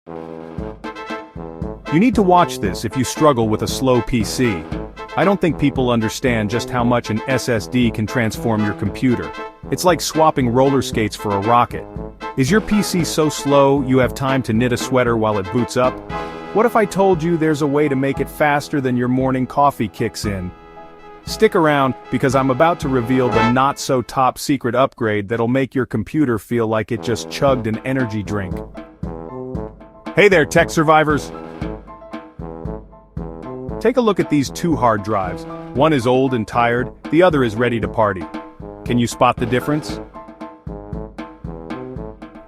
You need to watch this if you struggle with a slow PC. I don't think people understand just how much an SSD can transform your computer. It's like swapping roller skates for a rocket. Is your PC so slow you have time to knit a sweater while it boots up? What if I told you there's a way to make it faster than your morning coffee kicks in? Stick around, because I'm about to reveal the not-so-top secret upgrade that'll make your computer feel like it just chugged an energy drink. Hey there, tech survivors! Take a look at these two hard drives. One is old and tired, the other is ready to party. Can you spot the difference?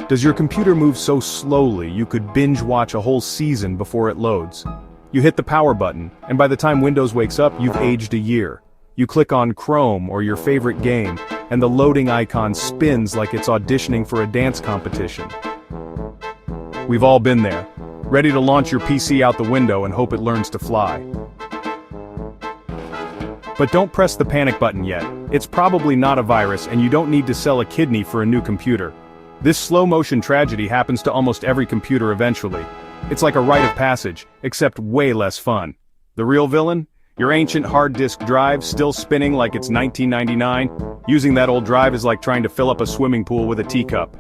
Does your computer move so slowly you could binge watch a whole season before it loads? You hit the power button, and by the time Windows wakes up, you've aged a year. You click on Chrome or your favorite game, and the loading icon spins like it's auditioning for a dance competition. We've all been there, ready to launch your PC out the window and hope it learns to fly. But don't press the panic button yet. It's probably not a virus, and you don't need to sell a kidney for a new computer. This slow-motion tragedy happens to almost every computer eventually. It's like a rite of passage, except way less fun. The real villain? Your ancient hard disk drive still spinning like it's 1999? Using that old drive is like trying to fill up a swimming pool with a teacup.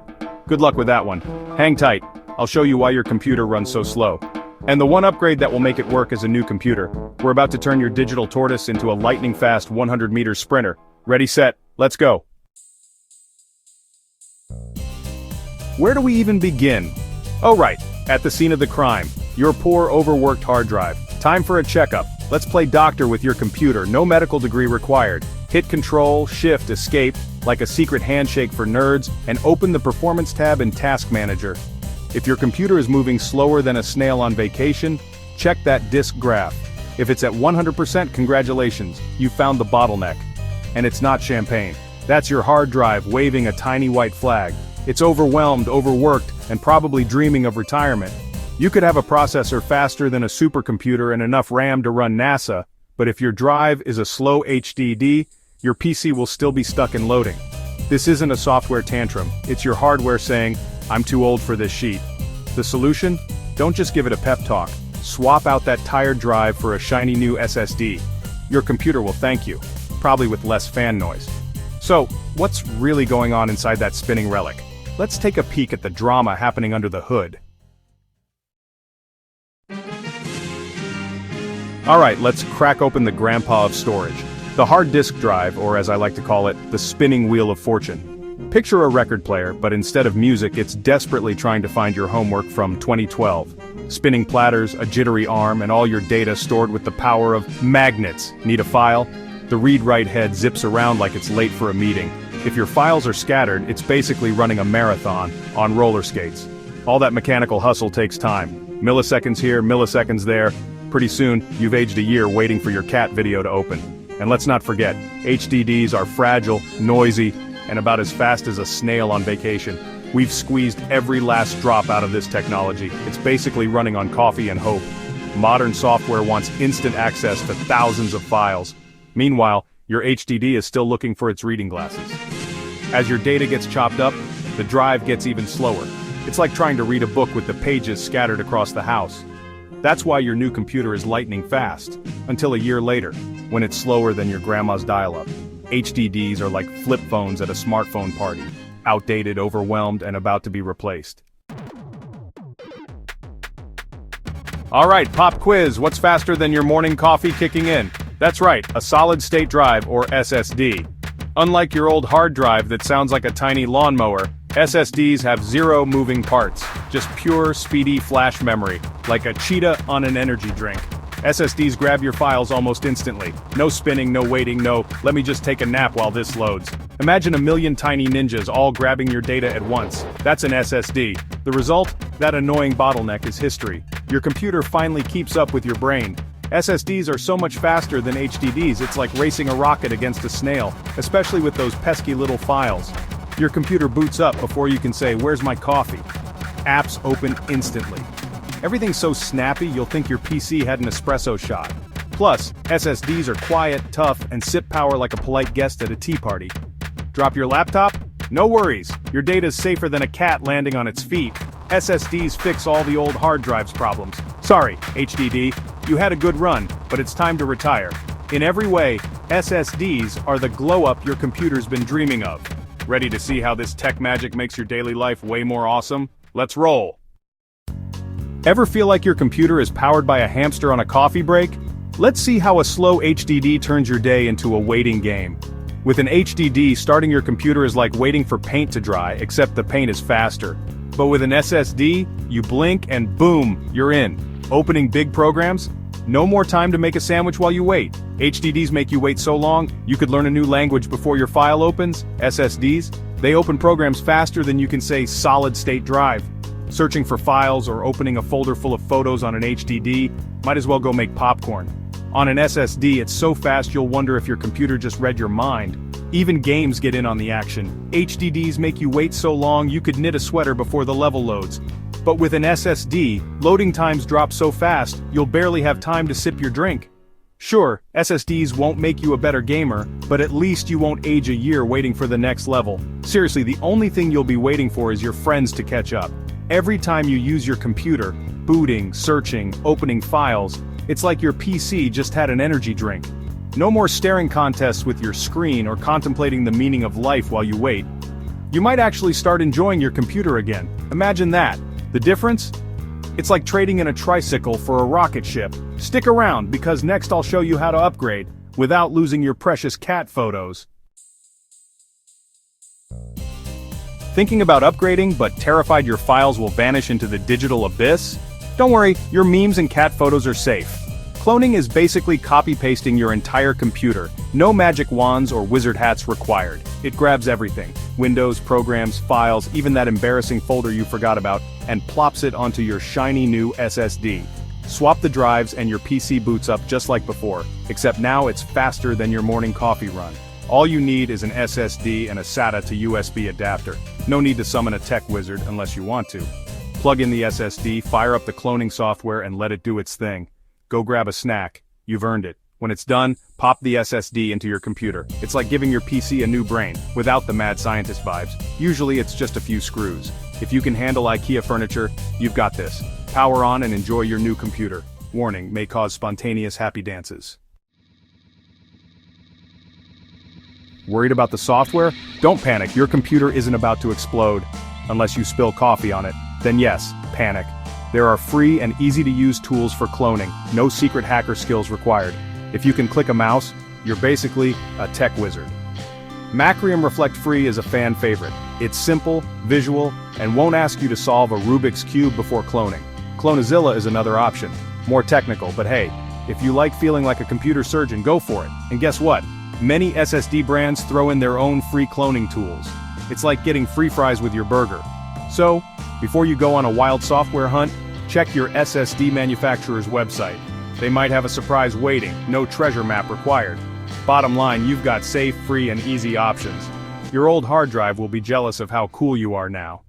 Good luck with that one. Hang tight. I'll show you why your computer runs so slow. And the one upgrade that will make it work as a new computer. We're about to turn your digital tortoise into a lightning-fast 100-meter sprinter. Ready, set, let's go. Where do we even begin? Oh right, at the scene of the crime. Your poor, overworked hard drive. Time for a checkup. Let's play doctor with your computer, no medical degree required. Hit Control, Shift, Escape, like a secret handshake for nerds, and open the Performance tab in Task Manager. If your computer is moving slower than a snail on vacation, check that disk graph. If it's at 100%, congratulations, you found the bottleneck. And it's not champagne. That's your hard drive waving a tiny white flag. It's overwhelmed, overworked, and probably dreaming of retirement. You could have a processor faster than a supercomputer and enough RAM to run NASA, but if your drive is a slow HDD, your PC will still be stuck in loading. This isn't a software tantrum, it's your hardware saying, I'm too old for this sheet. The solution? Don't just give it a pep talk. Swap out that tired drive for a shiny new SSD. Your computer will thank you, probably with less fan noise. So, what's really going on inside that spinning relic? Let's take a peek at the drama happening under the hood. Alright, let's crack open the grandpa of storage. The hard disk drive, or as I like to call it, the spinning wheel of fortune. Picture a record player, but instead of music, it's desperately trying to find your homework from 2012. Spinning platters, a jittery arm, and all your data stored with the power of magnets. Need a file? The read-write head zips around like it's late for a meeting. If your files are scattered, it's basically running a marathon, on roller skates. All that mechanical hustle takes time. Milliseconds here, milliseconds there. Pretty soon, you've aged a year waiting for your cat video to open. And let's not forget, HDDs are fragile, noisy, and about as fast as a snail on vacation. We've squeezed every last drop out of this technology. It's basically running on coffee and hope. Modern software wants instant access to thousands of files. Meanwhile, your HDD is still looking for its reading glasses. As your data gets chopped up, the drive gets even slower. It's like trying to read a book with the pages scattered across the house. That's why your new computer is lightning fast, until a year later, when it's slower than your grandma's dial-up. HDDs are like flip phones at a smartphone party, outdated, overwhelmed, and about to be replaced. Alright, pop quiz, what's faster than your morning coffee kicking in? That's right, a solid-state drive, or SSD. Unlike your old hard drive that sounds like a tiny lawnmower, SSDs have zero moving parts, just pure, speedy flash memory, like a cheetah on an energy drink. SSDs grab your files almost instantly. No spinning, no waiting, no, let me just take a nap while this loads. Imagine a million tiny ninjas all grabbing your data at once. That's an SSD. The result? That annoying bottleneck is history. Your computer finally keeps up with your brain. SSDs are so much faster than HDDs, it's like racing a rocket against a snail, especially with those pesky little files. Your computer boots up before you can say, "Where's my coffee?" Apps open instantly. Everything's so snappy you'll think your PC had an espresso shot. Plus, SSDs are quiet, tough, and sip power like a polite guest at a tea party. Drop your laptop? No worries, your data's safer than a cat landing on its feet. SSDs fix all the old hard drives problems. Sorry, HDD, you had a good run, but it's time to retire. In every way, SSDs are the glow-up your computer's been dreaming of. Ready to see how this tech magic makes your daily life way more awesome? Let's roll! Ever feel like your computer is powered by a hamster on a coffee break? Let's see how a slow HDD turns your day into a waiting game. With an HDD, starting your computer is like waiting for paint to dry, except the paint is faster. But with an SSD, you blink and boom, you're in. Opening big programs? No more time to make a sandwich while you wait. HDDs make you wait so long, you could learn a new language before your file opens. SSDs? They open programs faster than you can say solid-state drive. Searching for files or opening a folder full of photos on an HDD, might as well go make popcorn. On an SSD, it's so fast you'll wonder if your computer just read your mind. Even games get in on the action. HDDs make you wait so long you could knit a sweater before the level loads. But with an SSD, loading times drop so fast, you'll barely have time to sip your drink. Sure, SSDs won't make you a better gamer, but at least you won't age a year waiting for the next level. Seriously, the only thing you'll be waiting for is your friends to catch up. Every time you use your computer, booting, searching, opening files, it's like your PC just had an energy drink. No more staring contests with your screen or contemplating the meaning of life while you wait. You might actually start enjoying your computer again. Imagine that. The difference? It's like trading in a tricycle for a rocket ship. Stick around, because next I'll show you how to upgrade, without losing your precious cat photos. Thinking about upgrading but terrified your files will vanish into the digital abyss? Don't worry, your memes and cat photos are safe. Cloning is basically copy-pasting your entire computer. No magic wands or wizard hats required. It grabs everything. Windows, programs, files, even that embarrassing folder you forgot about, and plops it onto your shiny new SSD. Swap the drives and your PC boots up just like before, except now it's faster than your morning coffee run. All you need is an SSD and a SATA to USB adapter. No need to summon a tech wizard unless you want to. Plug in the SSD, fire up the cloning software and let it do its thing. Go grab a snack. You've earned it. When it's done, pop the SSD into your computer. It's like giving your PC a new brain, without the mad scientist vibes. Usually it's just a few screws. If you can handle IKEA furniture, you've got this. Power on and enjoy your new computer. Warning, may cause spontaneous happy dances. Worried about the software? Don't panic, your computer isn't about to explode. Unless you spill coffee on it. Then yes, panic. There are free and easy-to-use tools for cloning, no secret hacker skills required. If you can click a mouse, you're basically a tech wizard. Macrium Reflect Free is a fan favorite. It's simple, visual, and won't ask you to solve a Rubik's Cube before cloning. Clonazilla is another option. More technical, but hey, if you like feeling like a computer surgeon, go for it. And guess what? Many SSD brands throw in their own free cloning tools. It's like getting free fries with your burger. So, before you go on a wild software hunt, check your SSD manufacturer's website. They might have a surprise waiting, no treasure map required. Bottom line, you've got safe, free, and easy options. Your old hard drive will be jealous of how cool you are now.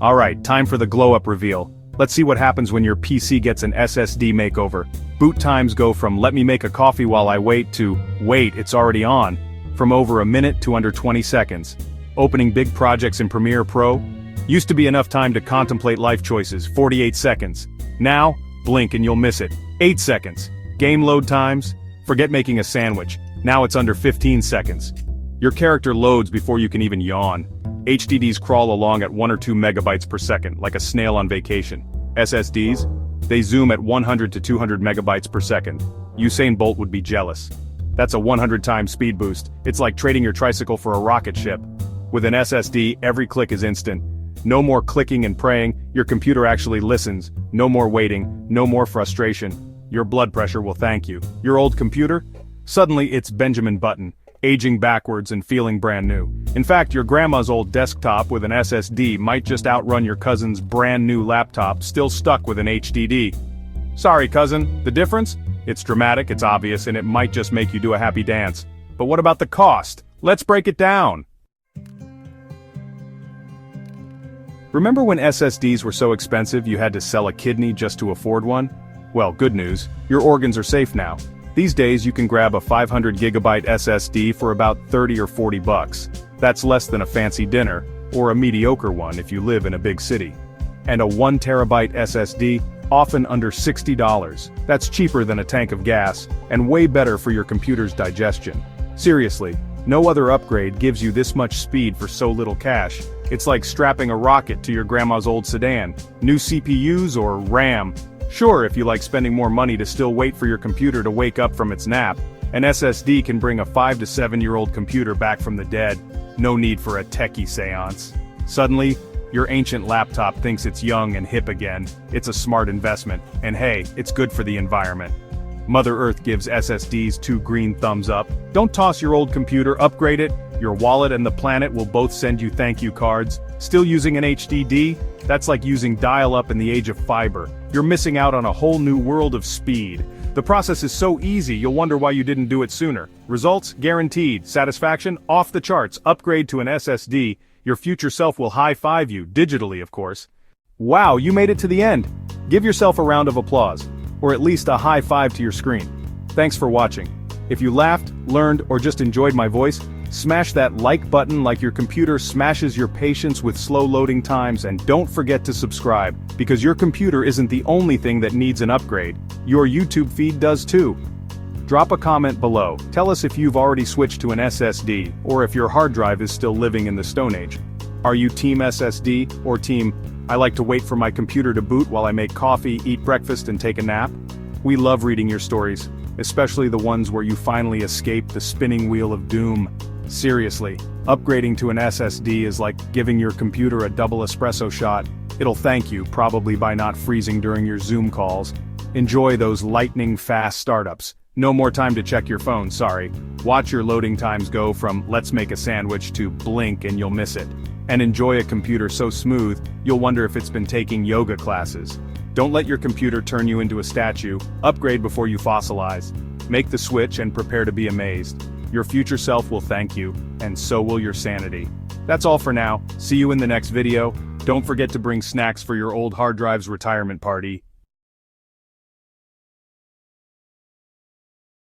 Alright, time for the glow-up reveal. Let's see what happens when your PC gets an SSD makeover. Boot times go from "let me make a coffee while I wait" to "wait, it's already on." From over a minute to under 20 seconds. Opening big projects in Premiere Pro? Used to be enough time to contemplate life choices, 48 seconds. Now, blink and you'll miss it. 8 seconds. Game load times? Forget making a sandwich. Now it's under 15 seconds. Your character loads before you can even yawn. HDDs crawl along at 1 or 2 megabytes per second, like a snail on vacation. SSDs? They zoom at 100 to 200 megabytes per second. Usain Bolt would be jealous. That's a 100 times speed boost. It's like trading your tricycle for a rocket ship. With an SSD, every click is instant. No more clicking and praying, your computer actually listens. No more waiting, no more frustration. Your blood pressure will thank you. Your old computer? Suddenly it's Benjamin Button, aging backwards and feeling brand new. In fact, your grandma's old desktop with an SSD might just outrun your cousin's brand new laptop still stuck with an HDD. Sorry cousin, the difference? It's dramatic, it's obvious, and it might just make you do a happy dance. But what about the cost? Let's break it down. Remember when SSDs were so expensive you had to sell a kidney just to afford one? Well, good news, your organs are safe now. These days you can grab a 500 gigabyte SSD for about 30 or 40 bucks. That's less than a fancy dinner, or a mediocre one if you live in a big city. And a 1 terabyte SSD, often under $60. That's cheaper than a tank of gas, and way better for your computer's digestion. Seriously, no other upgrade gives you this much speed for so little cash. It's like strapping a rocket to your grandma's old sedan. New CPUs or RAM? Sure, if you like spending more money to still wait for your computer to wake up from its nap, an SSD can bring a 5 to 7-year-old computer back from the dead. No need for a techie seance. Suddenly, your ancient laptop thinks it's young and hip again. It's a smart investment, and hey, it's good for the environment. Mother Earth gives SSDs 2 green thumbs up. Don't toss your old computer, upgrade it. Your wallet and the planet will both send you thank you cards. Still using an HDD? That's like using dial-up in the age of fiber. You're missing out on a whole new world of speed. The process is so easy, you'll wonder why you didn't do it sooner. Results? Guaranteed. Satisfaction? Off the charts. Upgrade to an SSD. Your future self will high-five you, digitally of course. Wow, you made it to the end. Give yourself a round of applause, or at least a high five to your screen. Thanks for watching. If you laughed, learned, or just enjoyed my voice, smash that like button like your computer smashes your patience with slow loading times, and don't forget to subscribe, because your computer isn't the only thing that needs an upgrade. Your YouTube feed does too. Drop a comment below. Tell us if you've already switched to an SSD, or if your hard drive is still living in the Stone Age. Are you team SSD, or team, I like to wait for my computer to boot while I make coffee, eat breakfast, and take a nap? We love reading your stories, especially the ones where you finally escape the spinning wheel of doom. Seriously, upgrading to an SSD is like giving your computer a double espresso shot. It'll thank you, probably by not freezing during your Zoom calls. Enjoy those lightning-fast startups. No more time to check your phone, sorry. Watch your loading times go from let's make a sandwich to blink and you'll miss it. And enjoy a computer so smooth, you'll wonder if it's been taking yoga classes. Don't let your computer turn you into a statue. Upgrade before you fossilize. Make the switch and prepare to be amazed. Your future self will thank you, and so will your sanity. That's all for now. See you in the next video. Don't forget to bring snacks for your old hard drive's retirement party.